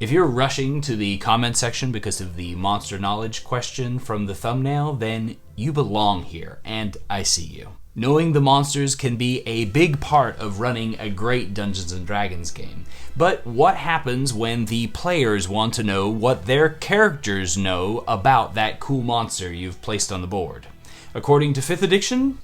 If you're rushing to the comment section because of the monster knowledge question from the thumbnail, then you belong here, and I see you. Knowing the monsters can be a big part of running a great Dungeons & Dragons game. But what happens when the players want to know what their characters know about that cool monster you've placed on the board? According to 5th edition...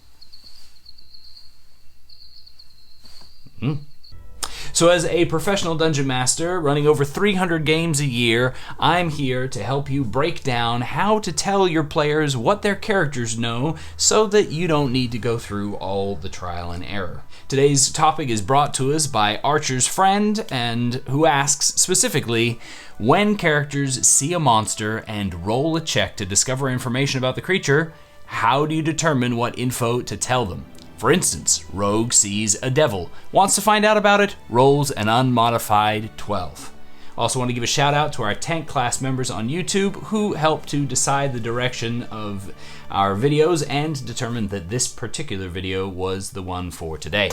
So as a professional dungeon master running over 300 games a year, I'm here to help you break down how to tell your players what their characters know so that you don't need to go through all the trial and error. Today's topic is brought to us by Archersfriend, and who asks specifically, when characters see a monster and roll a check to discover information about the creature, how do you determine what info to tell them? For instance, Rogue sees a devil, wants to find out about it, rolls an unmodified 12. Also want to give a shout out to our tank class members on YouTube who help to decide the direction of our videos and determine that this particular video was the one for today.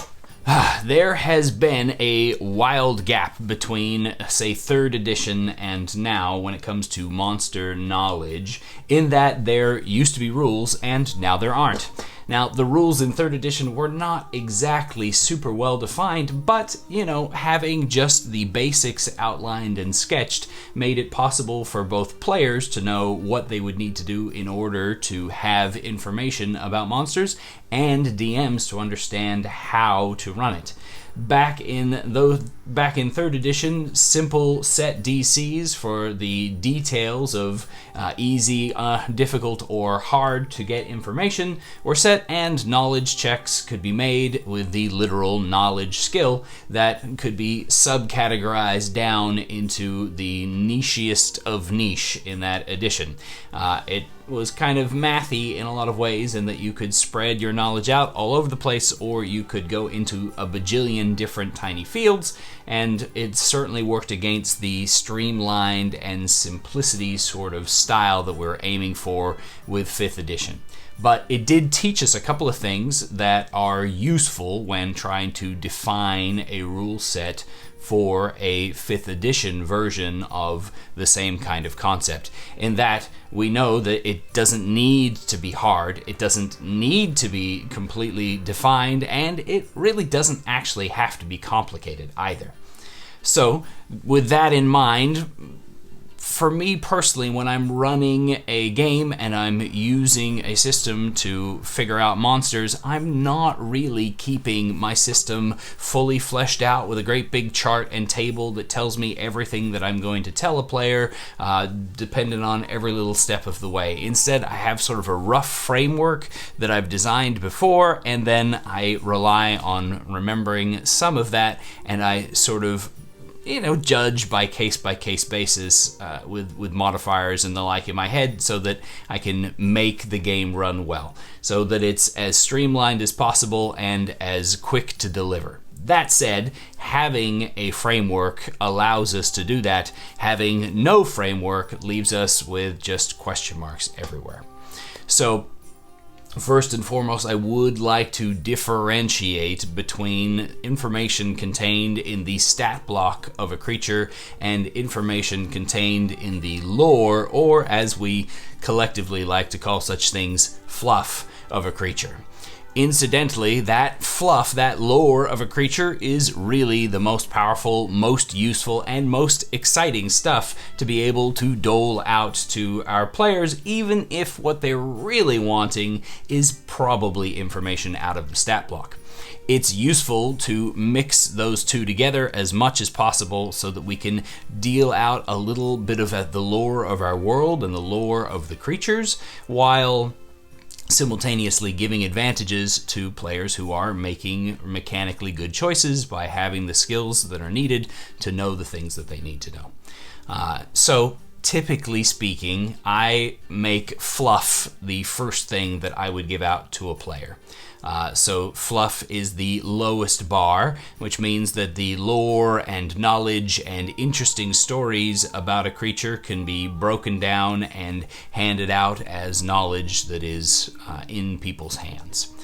There has been a wild gap between, say, 3rd edition and now when it comes to monster knowledge, in that there used to be rules and now there aren't. Now, the rules in 3rd edition were not exactly super well defined, but, having just the basics outlined and sketched made it possible for both players to know what they would need to do in order to have information about monsters, and DMs to understand how to run it. Back in 3rd edition, simple set DCs for the details of easy, difficult, or hard to get information were set, and knowledge checks could be made with the literal knowledge skill that could be subcategorized down into the nichiest of niche in that edition. It was kind of mathy in a lot of ways in that you could spread your knowledge out all over the place, or you could go into a bajillion different tiny fields, and it certainly worked against the streamlined and simplicity sort of style that we're aiming for with 5th edition. But it did teach us a couple of things that are useful when trying to define a rule set for a 5th edition version of the same kind of concept, in that we know that it doesn't need to be hard, it doesn't need to be completely defined, and it really doesn't actually have to be complicated either. So, with that in mind, for me personally, when I'm running a game and I'm using a system to figure out monsters, I'm not really keeping my system fully fleshed out with a great big chart and table that tells me everything that I'm going to tell a player, dependent on every little step of the way. Instead, I have sort of a rough framework that I've designed before, and then I rely on remembering some of that, and I sort of judge by case basis with modifiers and the like in my head so that I can make the game run well, so that it's as streamlined as possible and as quick to deliver. That said, having a framework allows us to do that. Having no framework leaves us with just question marks everywhere. So, first and foremost, I would like to differentiate between information contained in the stat block of a creature and information contained in the lore, or as we collectively like to call such things, fluff of a creature. Incidentally, that fluff, that lore of a creature is really the most powerful, most useful, and most exciting stuff to be able to dole out to our players, even if what they're really wanting is probably information out of the stat block. It's useful to mix those two together as much as possible so that we can deal out a little bit of the lore of our world and the lore of the creatures, while simultaneously giving advantages to players who are making mechanically good choices by having the skills that are needed to know the things that they need to know. So typically speaking, I make fluff the first thing that I would give out to a player. So fluff is the lowest bar, which means that the lore and knowledge and interesting stories about a creature can be broken down and handed out as knowledge that is in people's hands.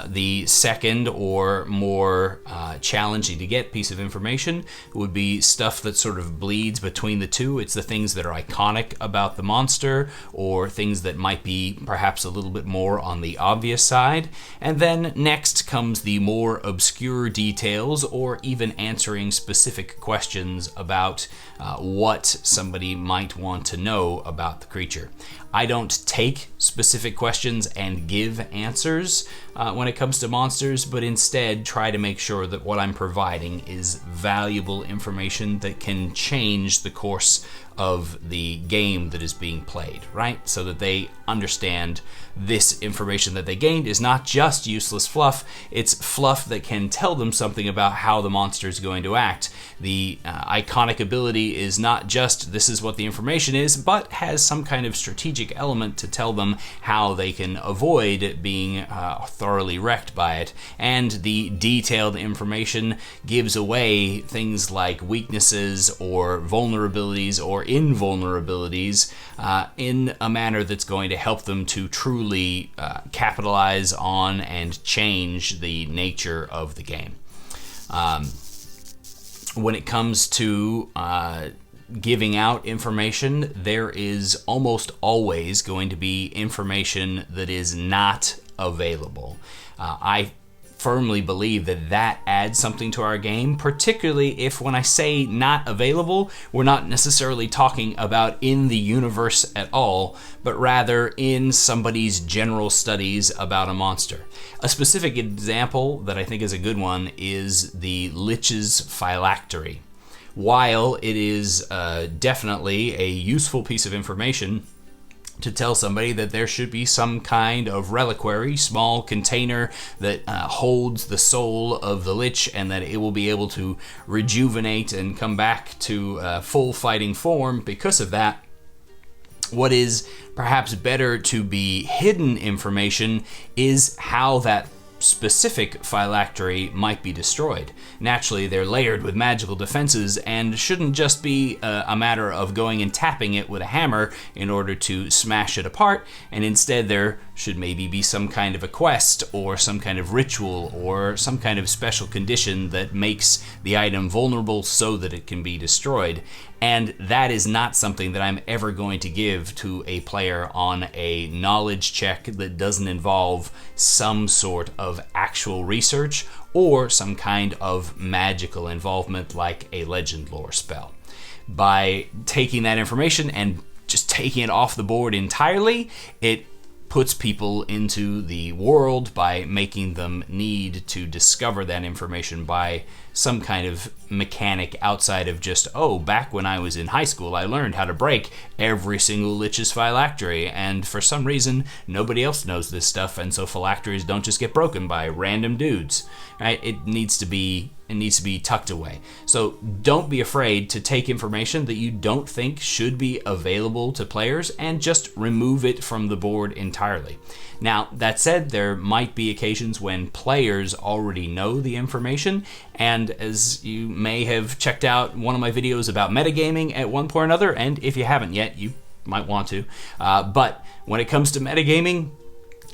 The second or more challenging to get piece of information would be stuff that sort of bleeds between the two. It's the things that are iconic about the monster, or things that might be perhaps a little bit more on the obvious side. And then next comes the more obscure details, or even answering specific questions about what somebody might want to know about the creature. I don't take specific questions and give answers when it comes to monsters, but instead try to make sure that what I'm providing is valuable information that can change the course of the game that is being played, right? So that they understand this information that they gained is not just useless fluff, it's fluff that can tell them something about how the monster is going to act. The iconic ability is not just this is what the information is, but has some kind of strategic element to tell them how they can avoid being thoroughly wrecked by it. And the detailed information gives away things like weaknesses or vulnerabilities or invulnerabilities in a manner that's going to help them to truly capitalize on and change the nature of the game. When it comes to giving out information, there is almost always going to be information that is not available. I firmly believe that adds something to our game, particularly if, when I say not available, we're not necessarily talking about in the universe at all, but rather in somebody's general studies about a monster. A specific example that I think is a good one is the Lich's phylactery. While it is definitely a useful piece of information to tell somebody that there should be some kind of reliquary, small container that holds the soul of the Lich, and that it will be able to rejuvenate and come back to full fighting form because of that. What is perhaps better to be hidden information is how that specific phylactery might be destroyed. Naturally, they're layered with magical defenses and shouldn't just be a matter of going and tapping it with a hammer in order to smash it apart, and instead there should maybe be some kind of a quest or some kind of ritual or some kind of special condition that makes the item vulnerable so that it can be destroyed. And that is not something that I'm ever going to give to a player on a knowledge check that doesn't involve some sort of actual research or some kind of magical involvement like a legend lore spell. By taking that information and just taking it off the board entirely, it puts people into the world by making them need to discover that information by some kind of mechanic outside of just, oh, back when I was in high school, I learned how to break every single Lich's phylactery, and for some reason, nobody else knows this stuff, and so phylacteries don't just get broken by random dudes, right? It needs to be tucked away. So don't be afraid to take information that you don't think should be available to players and just remove it from the board entirely. Now, that said, there might be occasions when players already know the information, and as you may have checked out one of my videos about metagaming at one point or another, and if you haven't yet, you might want to, but when it comes to metagaming,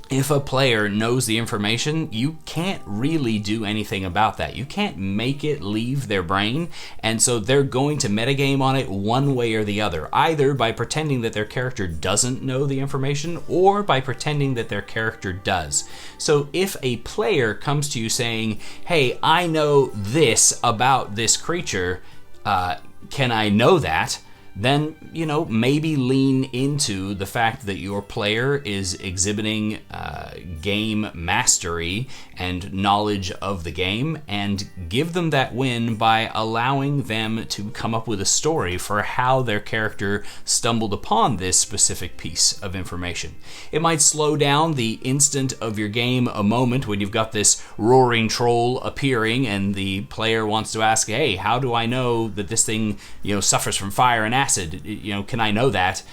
if a player knows the information, you can't really do anything about that. You can't make it leave their brain, and so they're going to metagame on it one way or the other, either by pretending that their character doesn't know the information or by pretending that their character does. So if a player comes to you saying, hey, I know this about this creature, can I know that? Then, maybe lean into the fact that your player is exhibiting game mastery and knowledge of the game, and give them that win by allowing them to come up with a story for how their character stumbled upon this specific piece of information. It might slow down the instant of your game a moment when you've got this roaring troll appearing and the player wants to ask, hey, how do I know that this thing suffers from fire and acid? acid? Can I know that?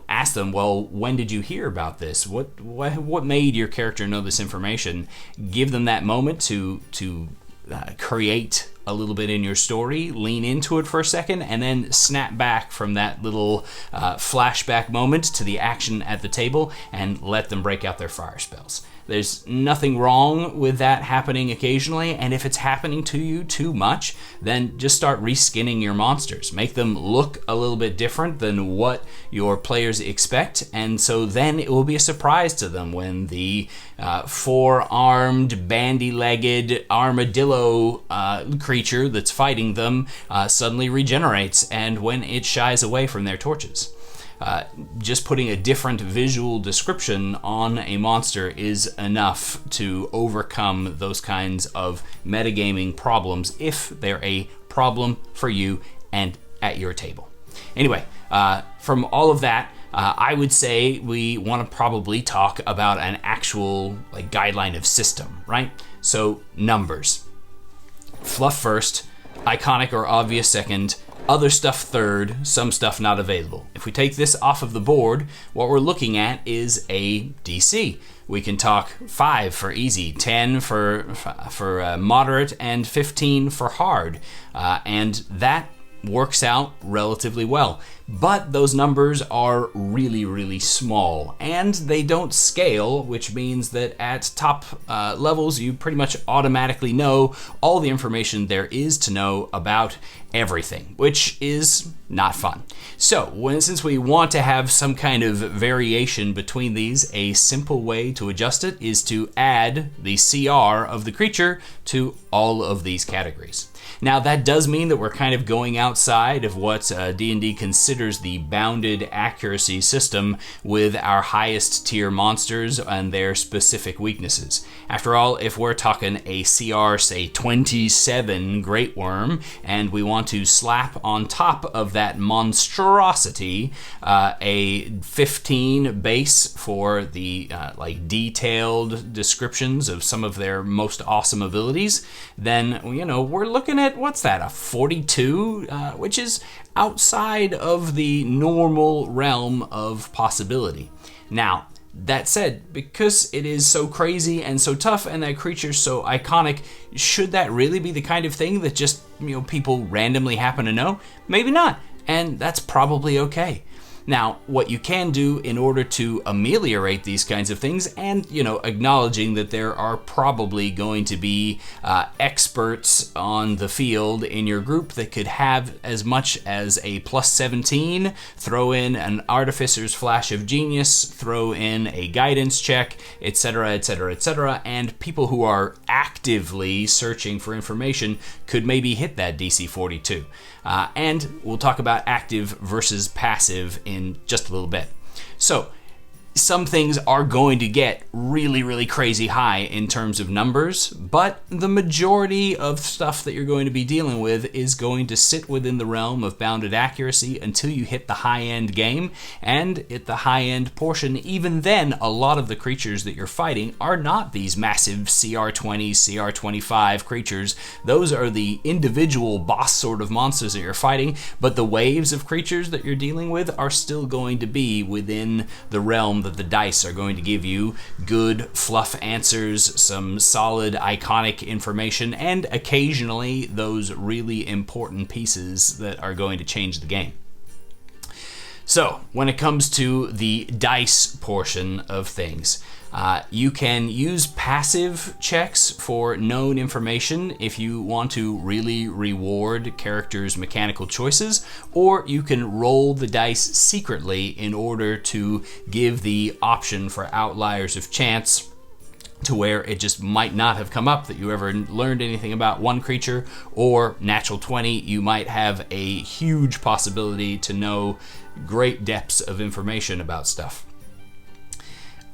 Ask them, well, when did you hear about this? What made your character know this information? Give them that moment to create a little bit in your story, lean into it for a second, and then snap back from that little flashback moment to the action at the table and let them break out their fire spells. There's nothing wrong with that happening occasionally, and if it's happening to you too much, then just start reskinning your monsters. Make them look a little bit different than what your players expect, and so then it will be a surprise to them when the four-armed, bandy-legged armadillo creature that's fighting them suddenly regenerates, and when it shies away from their torches. Just putting a different visual description on a monster is enough to overcome those kinds of metagaming problems if they're a problem for you and at your table. Anyway, from all of that, I would say we want to probably talk about an actual guideline of system, right? So numbers. Fluff first, iconic or obvious second, other stuff third, some stuff not available. If we take this off of the board, what we're looking at is a DC. We can talk 5 for easy, 10 for moderate, and 15 for hard. And that works out relatively well. But those numbers are really, really small, and they don't scale, which means that at top levels, you pretty much automatically know all the information there is to know about everything, which is not fun. So, since we want to have some kind of variation between these, a simple way to adjust it is to add the CR of the creature to all of these categories. Now, that does mean that we're kind of going outside of what D&D considers the bounded accuracy system with our highest tier monsters and their specific weaknesses. After all, if we're talking a CR, say 27 Great Worm, and we want to slap on top of that monstrosity a 15 base for the detailed descriptions of some of their most awesome abilities, then we're looking at, what's that, a 42, which is outside of the normal realm of possibility. Now, that said, because it is so crazy and so tough and that creature's so iconic, should that really be the kind of thing that just, people randomly happen to know? Maybe not, and that's probably okay. Now, what you can do in order to ameliorate these kinds of things, and acknowledging that there are probably going to be experts on the field in your group that could have as much as a plus 17, throw in an artificer's flash of genius, throw in a guidance check, etc., etc., etc., and people who are actively searching for information could maybe hit that DC 42. And we'll talk about active versus passive in just a little bit. So, some things are going to get really, really crazy high in terms of numbers, but the majority of stuff that you're going to be dealing with is going to sit within the realm of bounded accuracy until you hit the high-end game, and at the high-end portion, even then, a lot of the creatures that you're fighting are not these massive CR20, CR25 creatures. Those are the individual boss sort of monsters that you're fighting, but the waves of creatures that you're dealing with are still going to be within the realm that the dice are going to give you good fluff answers, some solid iconic information, and occasionally those really important pieces that are going to change the game. So, when it comes to the dice portion of things, you can use passive checks for known information if you want to really reward characters' mechanical choices, or you can roll the dice secretly in order to give the option for outliers of chance to where it just might not have come up that you ever learned anything about one creature, or natural 20, you might have a huge possibility to know great depths of information about stuff.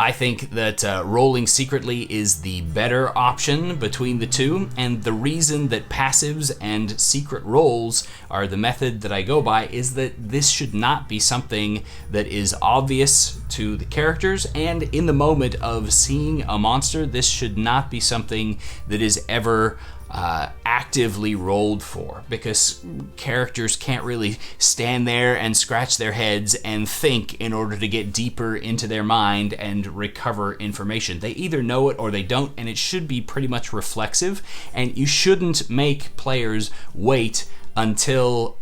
I think that rolling secretly is the better option between the two, and the reason that passives and secret rolls are the method that I go by is that this should not be something that is obvious to the characters, and in the moment of seeing a monster, this should not be something that is ever actively rolled for, because characters can't really stand there and scratch their heads and think in order to get deeper into their mind and recover information. They either know it or they don't, and it should be pretty much reflexive, and you shouldn't make players wait until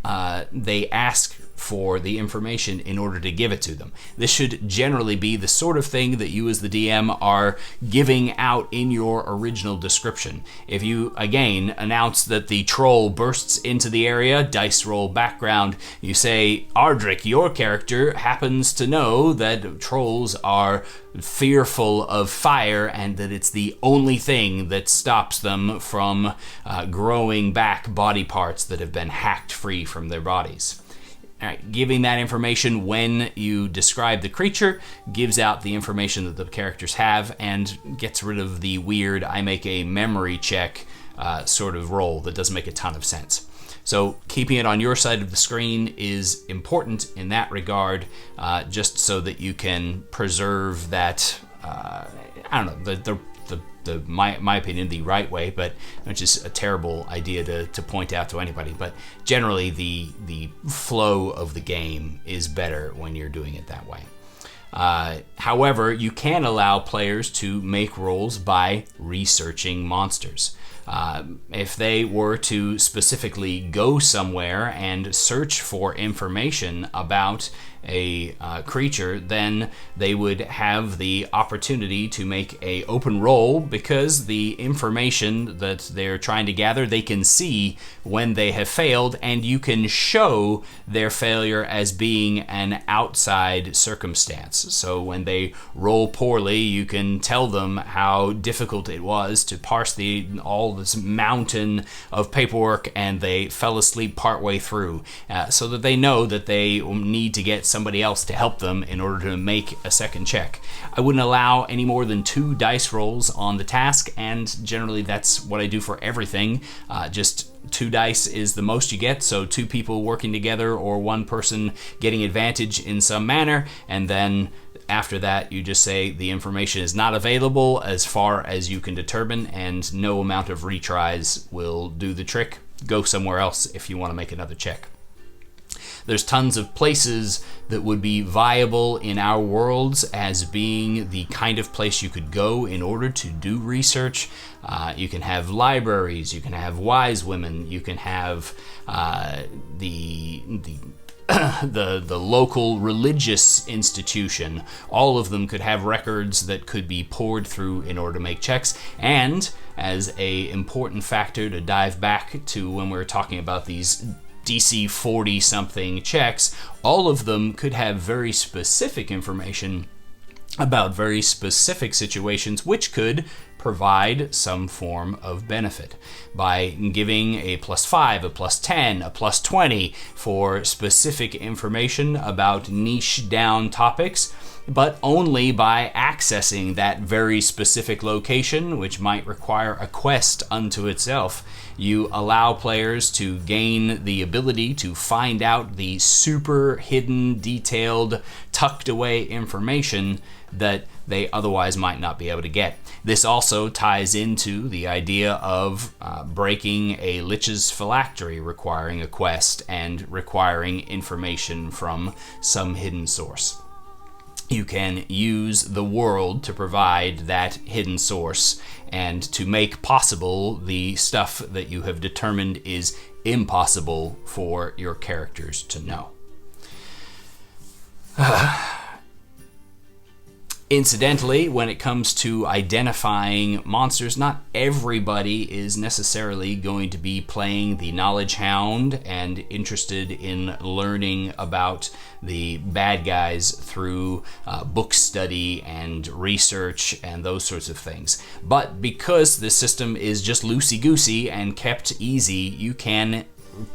they ask for the information in order to give it to them. This should generally be the sort of thing that you as the DM are giving out in your original description. If you, again, announce that the troll bursts into the area, dice roll background, you say, Ardric, your character happens to know that trolls are fearful of fire and that it's the only thing that stops them from growing back body parts that have been hacked free from their bodies. All right, giving that information when you describe the creature gives out the information that the characters have and gets rid of the weird I make a memory check sort of roll that doesn't make a ton of sense. So keeping it on your side of the screen is important in that regard, just so that you can preserve that, my opinion, the right way, but which is a terrible idea to point out to anybody. But generally, the flow of the game is better when you're doing it that way. However, you can allow players to make rolls by researching monsters. If they were to specifically go somewhere and search for information about a creature, then they would have the opportunity to make a open roll, because the information that they're trying to gather they can see when they have failed, and you can show their failure as being an outside circumstance. So when they roll poorly, you can tell them how difficult it was to parse all this mountain of paperwork, and they fell asleep partway through, so that they know that they need to get somebody else to help them in order to make a second check. I wouldn't allow any more than 2 dice rolls on the task, and generally that's what I do for everything. Just 2 dice is the most you get, so 2 people working together or 1 person getting advantage in some manner, and then after that you just say the information is not available as far as you can determine, and no amount of retries will do the trick. Go somewhere else if you want to make another check. There's tons of places that would be viable in our worlds as being the kind of place you could go in order to do research. You can have libraries, you can have wise women, you can have the local religious institution. All of them could have records that could be poured through in order to make checks. And as a important factor to dive back to when we were talking about these DC 40 something checks, all of them could have very specific information about very specific situations, which could provide some form of benefit by giving a +5, a +10, a +20 for specific information about niche down topics, but only by accessing that very specific location, which might require a quest unto itself. You allow players to gain the ability to find out the super hidden, detailed, tucked away information that they otherwise might not be able to get. This also ties into the idea of breaking a Lich's phylactery, requiring a quest and requiring information from some hidden source. You can use the world to provide that hidden source and to make possible the stuff that you have determined is impossible for your characters to know. Incidentally, when it comes to identifying monsters, not everybody is necessarily going to be playing the Knowledge Hound and interested in learning about the bad guys through book study and research and those sorts of things. But because this system is just loosey-goosey and kept easy, you can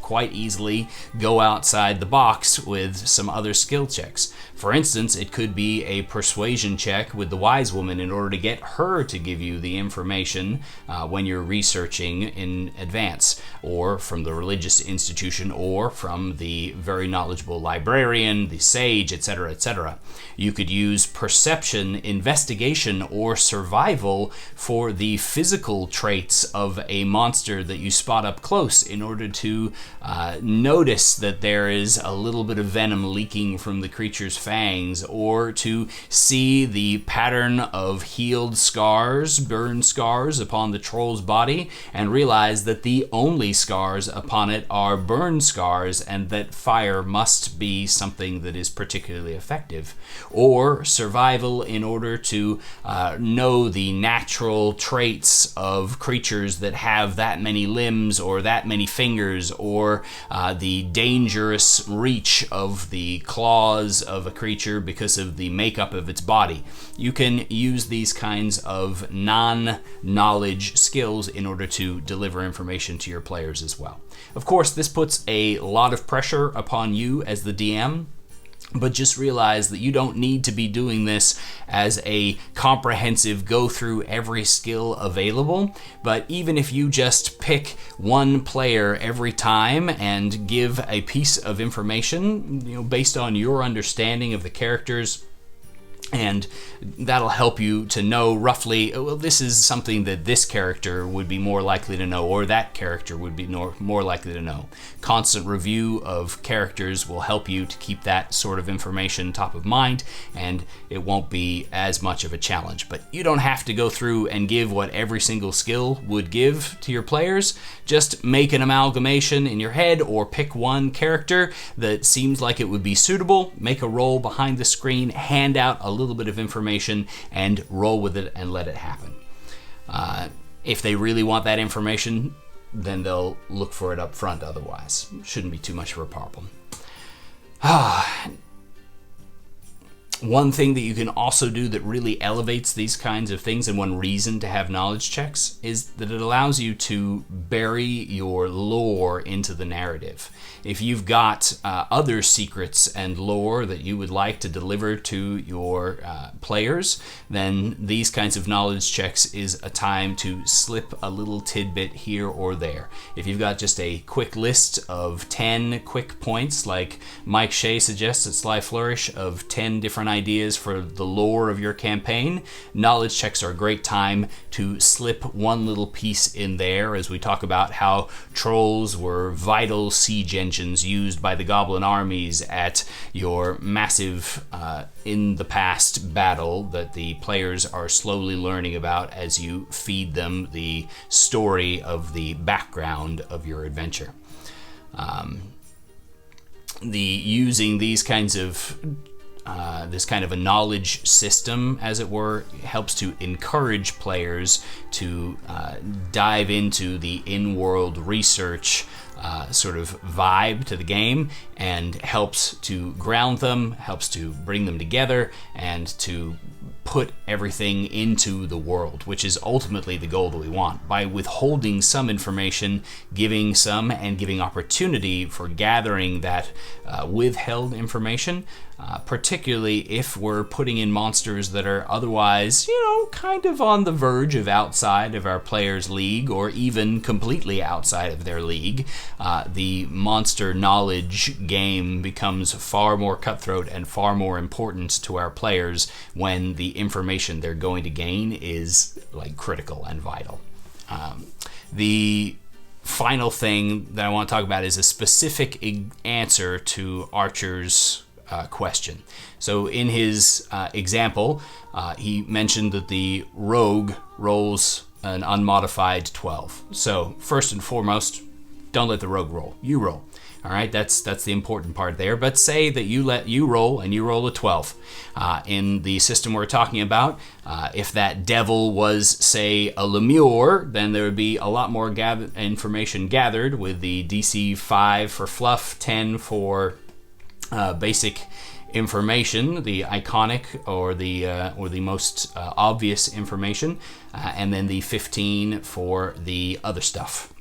quite easily go outside the box with some other skill checks. For instance, it could be a persuasion check with the wise woman in order to get her to give you the information when you're researching in advance, or from the religious institution, or from the very knowledgeable librarian, the sage, etc., etc. You could use perception, investigation, or survival for the physical traits of a monster that you spot up close in order to notice that there is a little bit of venom leaking from the creature's fangs, or to see the pattern of healed scars, burn scars upon the troll's body, and realize that the only scars upon it are burn scars, and that fire must be something that is particularly effective. Or survival in order to know the natural traits of creatures that have that many limbs or that many fingers, or the dangerous reach of the claws of a creature because of the makeup of its body. You can use these kinds of non-knowledge skills in order to deliver information to your players as well. Of course, this puts a lot of pressure upon you as the DM, but just realize that you don't need to be doing this as a comprehensive go through every skill available. But even if you just pick one player every time and give a piece of information, based on your understanding of the characters, and that'll help you to know roughly, well, this is something that this character would be more likely to know, or that character would be more likely to know. Constant review of characters will help you to keep that sort of information top of mind, and it won't be as much of a challenge. But you don't have to go through and give what every single skill would give to your players. Just make an amalgamation in your head, or pick one character that seems like it would be suitable, make a roll behind the screen, hand out a little bit of information, and roll with it and let it happen. If they really want that information, then they'll look for it up front. Otherwise, shouldn't be too much of a problem. One thing that you can also do that really elevates these kinds of things, and one reason to have knowledge checks, is that it allows you to bury your lore into the narrative. If you've got other secrets and lore that you would like to deliver to your players, then these kinds of knowledge checks is a time to slip a little tidbit here or there. If you've got just a quick list of 10 quick points, like Mike Shea suggests at Sly Flourish, of 10 different ideas for the lore of your campaign, knowledge checks are a great time to slip one little piece in there, as we talk about how trolls were vital siege engines used by the goblin armies at your massive in the past battle that the players are slowly learning about as you feed them the story of the background of your adventure. Using these kinds of this kind of a knowledge system, as it were, helps to encourage players to dive into the in-world research sort of vibe to the game, and helps to ground them, helps to bring them together, and to put everything into the world, which is ultimately the goal that we want. By withholding some information, giving some, and giving opportunity for gathering that withheld information, particularly if we're putting in monsters that are otherwise, kind of on the verge of outside of our players' league, or even completely outside of their league, the monster knowledge game becomes far more cutthroat and far more important to our players when the information they're going to gain is critical and vital. The final thing that I want to talk about is a specific answer to Archer's question. So in his example, he mentioned that the rogue rolls an unmodified 12. So first and foremost, don't let the rogue roll. You roll. All right, that's the important part there. But say that you roll and you roll a 12. In the system we're talking about, if that devil was, say, a lemure, then there would be a lot more information gathered, with the DC 5 for fluff, 10 for basic information, the iconic or the most obvious information, and then the 15 for the other stuff.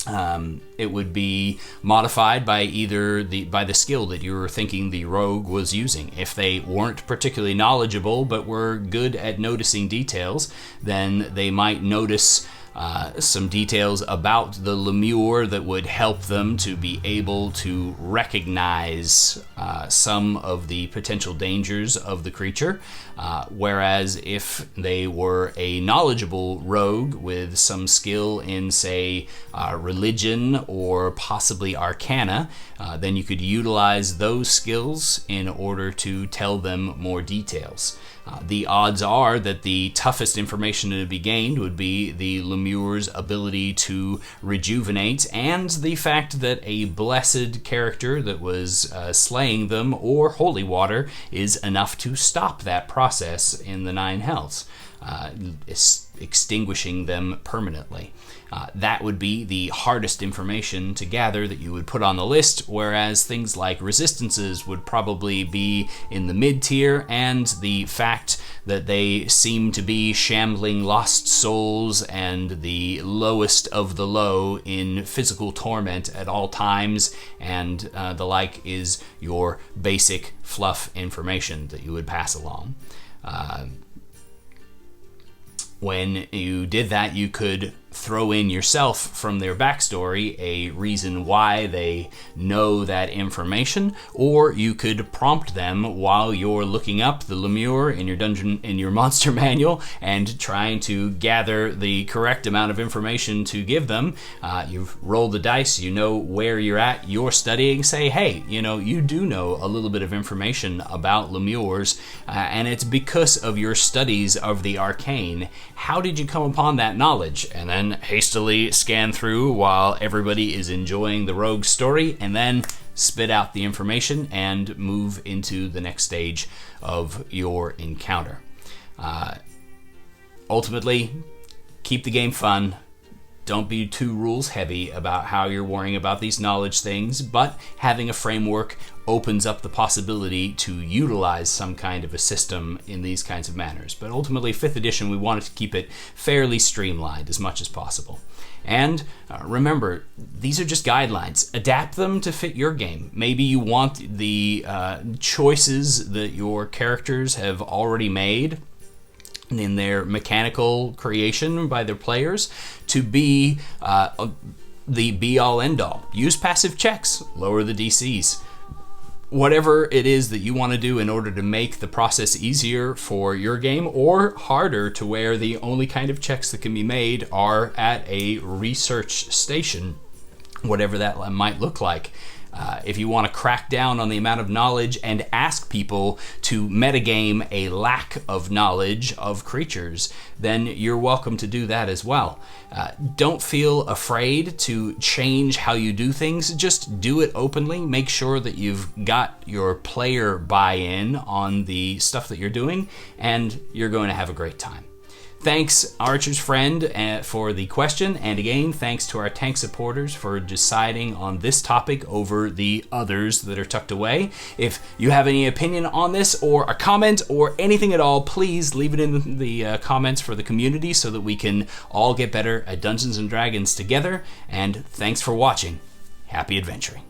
It would be modified by either by the skill that you were thinking the rogue was using. If they weren't particularly knowledgeable but were good at noticing details, then they might notice some details about the lemure that would help them to be able to recognize some of the potential dangers of the creature. Whereas if they were a knowledgeable rogue with some skill in, say, religion or possibly arcana, then you could utilize those skills in order to tell them more details. The odds are that the toughest information to be gained would be the lemure's ability to rejuvenate and the fact that a blessed character that was slaying them or holy water is enough to stop that process in the 9 hells, extinguishing them permanently. That would be the hardest information to gather that you would put on the list, whereas things like resistances would probably be in the mid-tier, and the fact that they seem to be shambling lost souls and the lowest of the low in physical torment at all times and the like is your basic fluff information that you would pass along. When you did that, you could throw in yourself from their backstory a reason why they know that information, or you could prompt them while you're looking up the lemure in your dungeon, in your monster manual, and trying to gather the correct amount of information to give them. You've rolled the dice, you know where you're at, you're studying, say, hey, you do know a little bit of information about lemures, and it's because of your studies of the arcane. How did you come upon that knowledge? And then hastily scan through while everybody is enjoying the rogue story, and then spit out the information and move into the next stage of your encounter. Ultimately, keep the game fun. Don't be too rules heavy about how you're worrying about these knowledge things, but having a framework opens up the possibility to utilize some kind of a system in these kinds of manners. But ultimately, 5th edition, we wanted to keep it fairly streamlined as much as possible. And remember, these are just guidelines. Adapt them to fit your game. Maybe you want the choices that your characters have already made in their mechanical creation by their players to be the be-all, end-all. Use passive checks, lower the DCs. Whatever it is that you want to do in order to make the process easier for your game, or harder to where the only kind of checks that can be made are at a research station, whatever that might look like. If you want to crack down on the amount of knowledge and ask people to metagame a lack of knowledge of creatures, then you're welcome to do that as well. Don't feel afraid to change how you do things. Just do it openly. Make sure that you've got your player buy-in on the stuff that you're doing, and you're going to have a great time. Thanks, Archersfriend, for the question, and again, thanks to our tank supporters for deciding on this topic over the others that are tucked away. If you have any opinion on this, or a comment, or anything at all, please leave it in the comments for the community so that we can all get better at Dungeons & Dragons together, and thanks for watching. Happy adventuring.